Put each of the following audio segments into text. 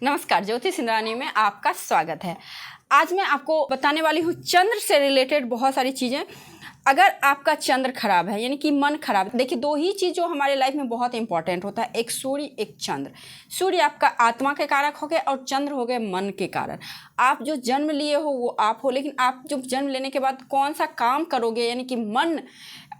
नमस्कार, ज्योति सिंधरानी में आपका स्वागत है। आज मैं आपको बताने वाली हूँ चंद्र से रिलेटेड बहुत सारी चीज़ें। अगर आपका चंद्र खराब है यानी कि मन खराब है, देखिए दो ही चीज़ जो हमारे लाइफ में बहुत इंपॉर्टेंट होता है, एक सूर्य एक चंद्र। सूर्य आपका आत्मा के कारक हो गए और चंद्र हो गए मन के कारण। आप जो जन्म लिए हो वो आप हो, लेकिन आप जो जन्म लेने के बाद कौन सा काम करोगे यानी कि मन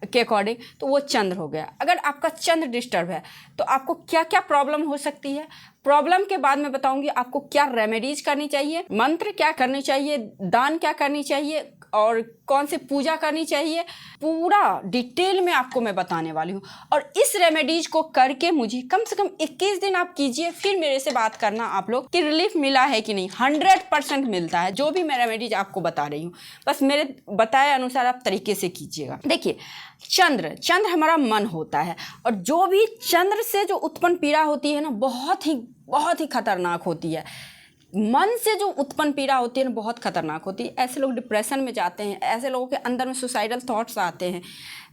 के अकॉर्डिंग, तो वो चंद्र हो गया। अगर आपका चंद्र डिस्टर्ब है तो आपको क्या क्या प्रॉब्लम हो सकती है, प्रॉब्लम के बाद मैं बताऊंगी आपको क्या रेमेडीज करनी चाहिए, मंत्र क्या करनी चाहिए, दान क्या करनी चाहिए और कौन से पूजा करनी चाहिए, पूरा डिटेल में आपको मैं बताने वाली हूँ। और इस रेमेडीज को करके मुझे कम से कम 21 दिन आप कीजिए, फिर मेरे से बात करना आप लोग कि रिलीफ मिला है कि नहीं। 100% मिलता है जो भी मैं रेमेडीज आपको बता रही हूँ, बस मेरे बताए अनुसार आप तरीके से कीजिएगा। देखिए चंद्र हमारा मन होता है और जो भी चंद्र से जो उत्पन्न पीड़ा होती है ना, बहुत ही खतरनाक होती है। मन से जो उत्पन्न पीड़ा होती है ना, बहुत खतरनाक होती है। ऐसे लोग डिप्रेशन में जाते हैं, ऐसे लोगों के अंदर में सुसाइडल थॉट्स आते हैं,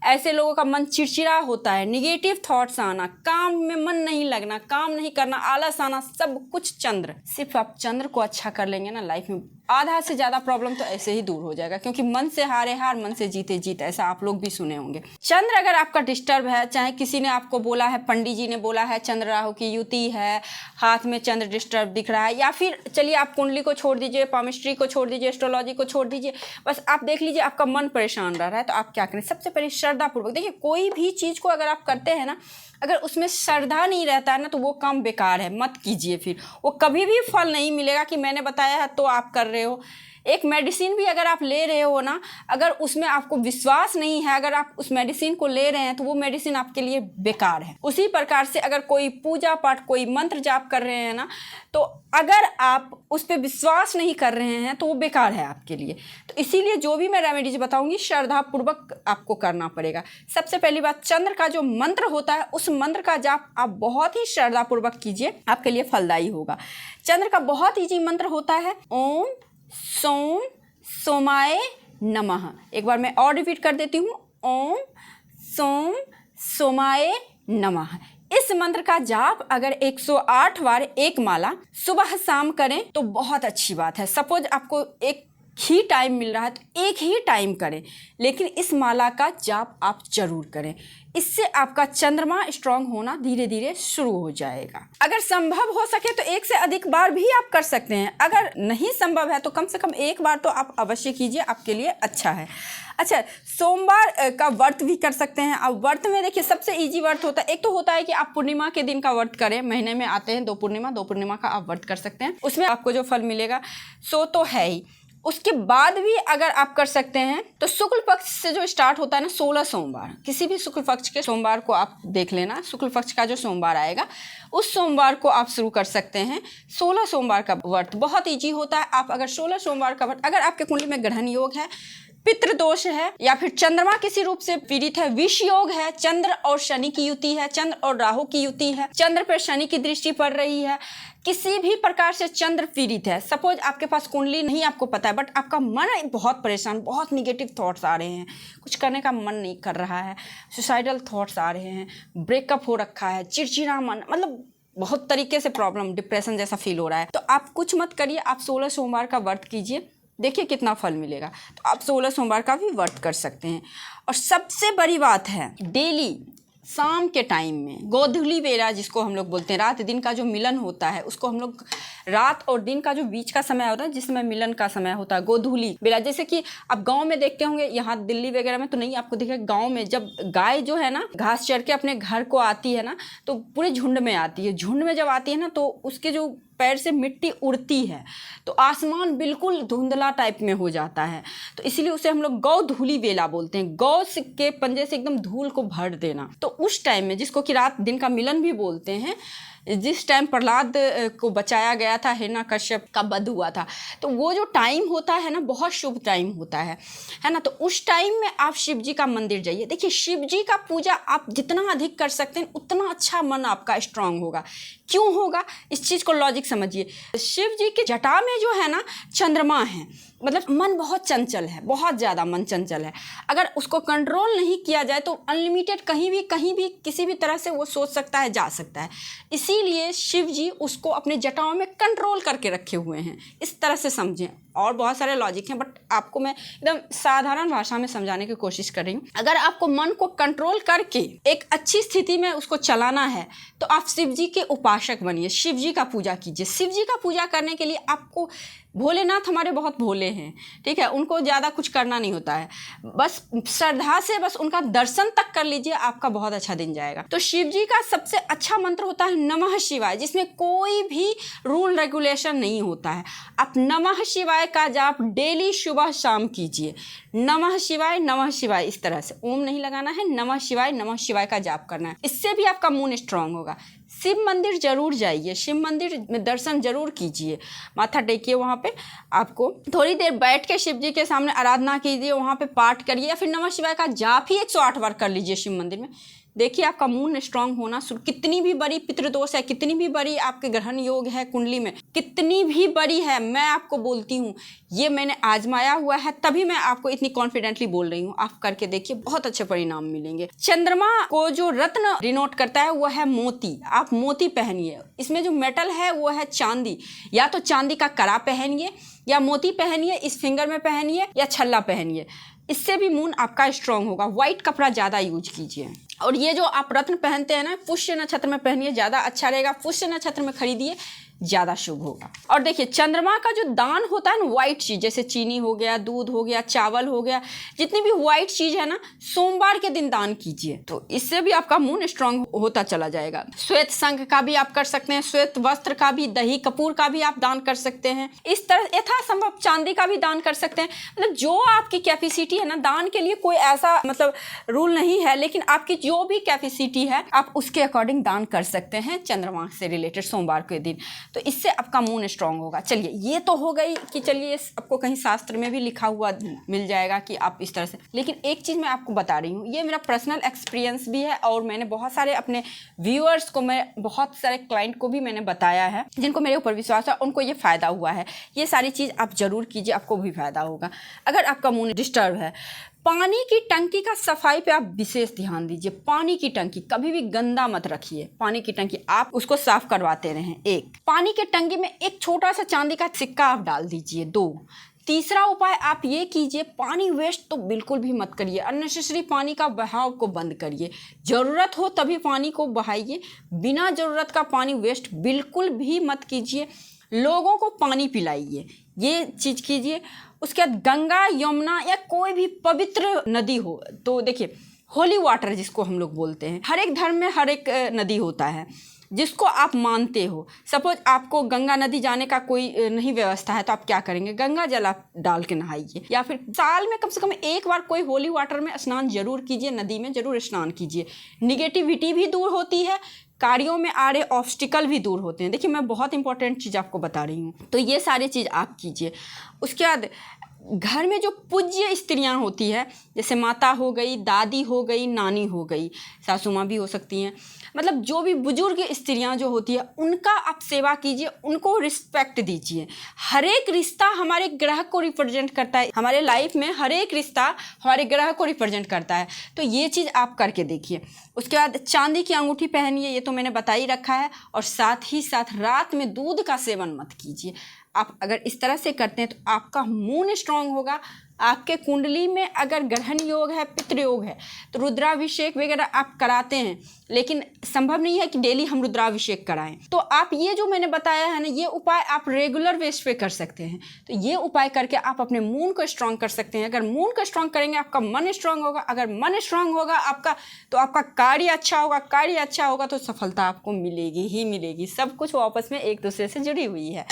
ऐसे लोगों का मन चिड़चिड़ा होता है, निगेटिव थॉट्स आना, काम में मन नहीं लगना, काम नहीं करना, आलस आना, सब कुछ चंद्र। सिर्फ आप चंद्र को अच्छा कर लेंगे ना, लाइफ में आधा से ज़्यादा प्रॉब्लम तो ऐसे ही दूर हो जाएगा। क्योंकि मन से हारे हार, मन से जीते जीत, ऐसा आप लोग भी सुने होंगे। चंद्र अगर आपका डिस्टर्ब है, चाहे किसी ने आपको बोला है, पंडित जी ने बोला है चंद्र राहु की युति है, हाथ में चंद्र डिस्टर्ब दिख रहा है, या फिर चलिए आप कुंडली को छोड़ दीजिए, पामिस्ट्री को छोड़ दीजिए, एस्ट्रोलॉजी को छोड़ दीजिए, बस आप देख लीजिए आपका मन परेशान रह रहा है, तो आप क्या करें। सबसे पहले श्रद्धापूर्वक देखिए, कोई भी चीज़ को अगर आप करते हैं ना, अगर उसमें श्रद्धा नहीं रहता है ना, तो वो काम बेकार है, मत कीजिए। फिर वो कभी भी फल नहीं मिलेगा कि मैंने बताया है तो आप कर रहे हो। एक मेडिसिन भी अगर आप ले रहे हो ना, अगर उसमें आपको विश्वास नहीं है, अगर आप उस मेडिसिन को ले रहे हैं तो वो मेडिसिन आपके लिए बेकार है। उसी प्रकार से अगर कोई पूजा पाठ, कोई मंत्र जाप कर रहे हैं ना, तो अगर आप उस पर विश्वास नहीं कर रहे हैं तो वो बेकार है आपके लिए। तो इसीलिए जो भी मैं रेमेडीज बताऊंगी श्रद्धापूर्वक आपको करना पड़ेगा। सबसे पहली बात, चंद्र का जो मंत्र होता है उस मंत्र का जाप आप बहुत ही श्रद्धापूर्वक कीजिए, आपके लिए फलदायी होगा। चंद्र का बहुत ईजी मंत्र होता है ओम सोम सोमाय नमः। एक बार मैं और रिपीट कर देती हूँ, ओम सोम सोमाय नमः। इस मंत्र का जाप अगर 108 बार एक माला सुबह शाम करें तो बहुत अच्छी बात है। सपोज आपको एक ही टाइम मिल रहा है तो एक ही टाइम करें, लेकिन इस माला का जाप आप जरूर करें। इससे आपका चंद्रमा स्ट्रांग होना धीरे धीरे शुरू हो जाएगा। अगर संभव हो सके तो एक से अधिक बार भी आप कर सकते हैं, अगर नहीं संभव है तो कम से कम एक बार तो आप अवश्य कीजिए, आपके लिए अच्छा है। अच्छा, सोमवार का व्रत भी कर सकते हैं। अब व्रत में देखिए सबसे इजी व्रत होता है, एक तो होता है कि आप पूर्णिमा के दिन का व्रत करें, महीने में आते हैं दो पूर्णिमा का आप व्रत कर सकते हैं, उसमें आपको जो फल मिलेगा सो तो है ही। उसके बाद भी अगर आप कर सकते हैं तो शुक्ल पक्ष से जो स्टार्ट होता है ना, 16 सोमवार, किसी भी शुक्ल पक्ष के सोमवार को आप देख लेना, शुक्ल पक्ष का जो सोमवार आएगा उस सोमवार को आप शुरू कर सकते हैं। 16 सोमवार का व्रत बहुत ईजी होता है। आप अगर 16 सोमवार का व्रत, अगर आपके कुंडली में ग्रहण योग है, पितृदोष है, या फिर चंद्रमा किसी रूप से पीड़ित है, विष योग है, चंद्र और शनि की युति है, चंद्र और राहु की युति है, चंद्र पर शनि की दृष्टि पड़ रही है, किसी भी प्रकार से चंद्र पीड़ित है, सपोज आपके पास कुंडली नहीं आपको पता है, बट आपका मन बहुत परेशान, बहुत निगेटिव थॉट्स आ रहे हैं, कुछ करने का मन नहीं कर रहा है, सुसाइडल थॉट्स आ रहे हैं, ब्रेकअप हो रखा है, चिड़चिड़ा मन, मतलब बहुत तरीके से प्रॉब्लम, डिप्रेशन जैसा फील हो रहा है, तो आप कुछ मत करिए, आप 16 सोमवार का व्रत कीजिए, देखिए कितना फल मिलेगा। तो आप 16 सोमवार का भी व्रत कर सकते हैं। और सबसे बड़ी बात है, डेली शाम के टाइम में गोधूली बेला, जिसको हम लोग बोलते हैं, रात दिन का जो मिलन होता है उसको हम लोग, रात और दिन का जो बीच का समय होता है जिस समय मिलन का समय होता है, गोधूली बेला। जैसे कि आप गांव में देखते होंगे, यहाँ दिल्ली वगैरह में तो नहीं आपको दिखेगा, गांव में जब गाय जो है ना घास चर के अपने घर को आती है ना, तो पूरे झुंड में आती है। झुंड में जब आती है ना तो उसके जो पैर से मिट्टी उड़ती है तो आसमान बिल्कुल धुंधला टाइप में हो जाता है, तो इसलिए उसे हम लोग गौ धूली बेला बोलते हैं। गौ के पंजे से एकदम धूल को भर देना, तो उस टाइम में, जिसको कि रात दिन का मिलन भी बोलते हैं, जिस टाइम प्रहलाद को बचाया गया था, हिरण्यकश्यप का वध हुआ था, तो वो जो टाइम होता है ना, बहुत शुभ टाइम होता है ना। तो उस टाइम में आप शिव जी का मंदिर जाइए। देखिए शिव जी का पूजा आप जितना अधिक कर सकते हैं उतना अच्छा मन आपका स्ट्रांग होगा। क्यों होगा, इस चीज़ को लॉजिक समझिए। शिव जी की जटा में जो है ना चंद्रमा है, मतलब मन बहुत चंचल है, बहुत ज़्यादा मन चंचल है। अगर उसको कंट्रोल नहीं किया जाए तो अनलिमिटेड कहीं भी किसी भी तरह से वो सोच सकता है, जा सकता है। इसी इसीलिए शिव जी उसको अपने जटाओं में कंट्रोल करके रखे हुए हैं। इस तरह से समझें। और बहुत सारे लॉजिक हैं, बट आपको मैं एकदम साधारण भाषा में समझाने की कोशिश कर रही हूँ। अगर आपको मन को कंट्रोल करके एक अच्छी स्थिति में उसको चलाना है तो आप शिव जी के उपासक बनिए, शिव जी का पूजा कीजिए। शिव जी का पूजा करने के लिए आपको, भोलेनाथ हमारे बहुत भोले हैं, ठीक है, उनको ज़्यादा कुछ करना नहीं होता है, बस श्रद्धा से बस उनका दर्शन तक कर लीजिए, आपका बहुत अच्छा दिन जाएगा। तो शिव जी का सबसे अच्छा मंत्र होता है नमः शिवाय, जिसमें कोई भी रूल रेगुलेशन नहीं होता है। आप नमः शिवाय का जाप डेली सुबह शाम कीजिए। नमः शिवाय इस तरह से ओम नहीं लगाना है, नमः शिवाय का जाप करना है। इससे भी आपका मूड स्ट्रांग होगा। शिव मंदिर जरूर जाइए, शिव मंदिर में दर्शन जरूर कीजिए, माथा टेकिए, वहाँ पे आपको थोड़ी देर बैठ के शिव जी के सामने आराधना कीजिए, वहाँ पे पाठ करिए या फिर नमः शिवाय का जाप ही 108 बार कर लीजिए शिव मंदिर में। देखिए आपका मूड स्ट्रांग होना शुरू। कितनी भी बड़ी पितृदोष है, कितनी भी बड़ी आपके ग्रहण योग है कुंडली में, कितनी भी बड़ी है, मैं आपको बोलती हूँ, ये मैंने आजमाया हुआ है, तभी मैं आपको इतनी कॉन्फिडेंटली बोल रही हूँ। आप करके देखिए, बहुत अच्छे परिणाम मिलेंगे। चंद्रमा को जो रत्न डिनोट करता है वो है मोती। आप मोती पहनिए। इसमें जो मेटल है वो है चांदी। या तो चांदी का कड़ा पहनिए या मोती पहनिए, इस फिंगर में पहनिए या छल्ला पहनिए। इससे भी मूड आपका स्ट्रांग होगा। व्हाइट कपड़ा ज़्यादा यूज कीजिए। और ये जो आप रत्न पहनते हैं ना, पुष्य नक्षत्र में पहनिए, ज़्यादा अच्छा रहेगा। पुष्य नक्षत्र में खरीदिए, ज़्यादा शुभ होगा। और देखिए चांद्रमा का जो दान होता है ना, व्हाइट चीज़, जैसे चीनी हो गया, दूध हो गया, चावल हो गया, जितनी भी व्हाइट चीज़ है ना, सोमवार के दिन दान कीजिए, तो इससे भी आपका मूड स्ट्रांग होता चला जाएगा। श्वेत शंख का भी आप कर सकते हैं, श्वेत वस्त्र का भी, दही कपूर का भी आप दान कर सकते हैं। इस तरह यथासंभव चांदी का भी दान कर सकते हैं। मतलब जो आपकी कैपेसिटी है ना, दान के लिए कोई ऐसा मतलब रूल नहीं है, लेकिन आपकी जो भी कैपेसिटी है आप उसके अकॉर्डिंग दान कर सकते हैं चंद्रमा से रिलेटेड सोमवार के दिन। तो इससे आपका मूड स्ट्रांग होगा। चलिए, ये तो हो गई कि चलिए आपको कहीं शास्त्र में भी लिखा हुआ मिल जाएगा कि आप इस तरह से। लेकिन एक चीज़ मैं आपको बता रही हूँ, ये मेरा पर्सनल एक्सपीरियंस भी है और मैंने बहुत सारे अपने व्यूअर्स को, मैं बहुत सारे क्लाइंट को भी मैंने बताया है, जिनको मेरे ऊपर विश्वास है, उनको ये फ़ायदा हुआ है। ये सारी चीज़ आप ज़रूर कीजिए, आपको भी फ़ायदा होगा। अगर आपका मूड डिस्टर्ब है, पानी की टंकी का सफाई पे आप विशेष ध्यान दीजिए। पानी की टंकी कभी भी गंदा मत रखिए। पानी की टंकी आप उसको साफ करवाते रहें। एक पानी के टंकी में एक छोटा सा चांदी का सिक्का आप डाल दीजिए। 2, तीसरा उपाय आप ये कीजिए, पानी वेस्ट तो बिल्कुल भी मत करिए। अननेसेसरी पानी का बहाव को बंद करिए। ज़रूरत हो तभी पानी को बहाइए, बिना ज़रूरत का पानी वेस्ट बिल्कुल भी मत कीजिए। लोगों को पानी पिलाइए, ये चीज़ कीजिए। उसके बाद गंगा, यमुना या कोई भी पवित्र नदी हो, तो देखिए होली वाटर जिसको हम लोग बोलते हैं, हर एक धर्म में हर एक नदी होता है जिसको आप मानते हो। सपोज आपको गंगा नदी जाने का कोई नहीं व्यवस्था है, तो आप क्या करेंगे, गंगा जल आप डाल के नहाइए, या फिर साल में कम से कम एक बार कोई होली वाटर में स्नान जरूर कीजिए, नदी में जरूर स्नान कीजिए। निगेटिविटी भी दूर होती है, कार्यों में आ रहे ऑब्स्टिकल भी दूर होते हैं। देखिए मैं बहुत इंपॉर्टेंट चीज़ आपको बता रही हूँ, तो ये सारी चीज़ आप कीजिए। उसके बाद घर में जो पूज्य स्त्रियां होती है, जैसे माता हो गई, दादी हो गई, नानी हो गई, सासू माँ भी हो सकती हैं, मतलब जो भी बुजुर्ग स्त्रियां जो होती है उनका आप सेवा कीजिए, उनको रिस्पेक्ट दीजिए। हर एक रिश्ता हमारे ग्रह को रिप्रेजेंट करता है। हमारे लाइफ में हर एक रिश्ता हमारे ग्रह को रिप्रेजेंट करता है, तो ये चीज़ आप करके देखिए। उसके बाद चांदी की अंगूठी पहनिए, ये तो मैंने बता ही रखा है। और साथ ही साथ रात में दूध का सेवन मत कीजिए। आप अगर इस तरह से करते हैं तो आपका मूड स्ट्रांग होगा। आपके कुंडली में अगर ग्रहण योग है, पितृ योग है, तो रुद्राभिषेक वगैरह आप कराते हैं, लेकिन संभव नहीं है कि डेली हम रुद्राभिषेक कराएं। तो आप ये जो मैंने बताया है ना, ये उपाय आप रेगुलर बेस पे कर सकते हैं। तो ये उपाय करके आप अपने मूड को स्ट्रांग कर सकते हैं। अगर मूड को स्ट्रांग करेंगे, आपका मन स्ट्रांग होगा। अगर मन स्ट्रांग होगा आपका, तो आपका कार्य अच्छा होगा। कार्य अच्छा होगा तो सफलता आपको मिलेगी ही मिलेगी। सब कुछ वो आपस में एक दूसरे से जुड़ी हुई है।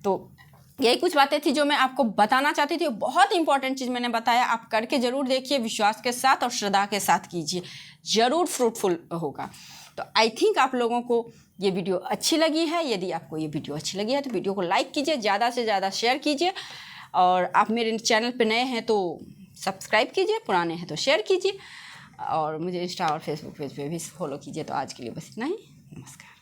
तो यही कुछ बातें थी जो मैं आपको बताना चाहती थी। बहुत इंपॉर्टेंट चीज़ मैंने बताया, आप करके ज़रूर देखिए, विश्वास के साथ और श्रद्धा के साथ कीजिए, ज़रूर फ्रूटफुल होगा। तो आई थिंक आप लोगों को ये वीडियो अच्छी लगी है। यदि आपको ये वीडियो अच्छी लगी है तो वीडियो को लाइक कीजिए, ज़्यादा से ज़्यादा शेयर कीजिए। और आप मेरे चैनल पर नए हैं तो सब्सक्राइब कीजिए, पुराने हैं तो शेयर कीजिए। और मुझे इंस्टा और फेसबुक पेज पे भी फॉलो कीजिए। तो आज के लिए बस इतना ही। नमस्कार।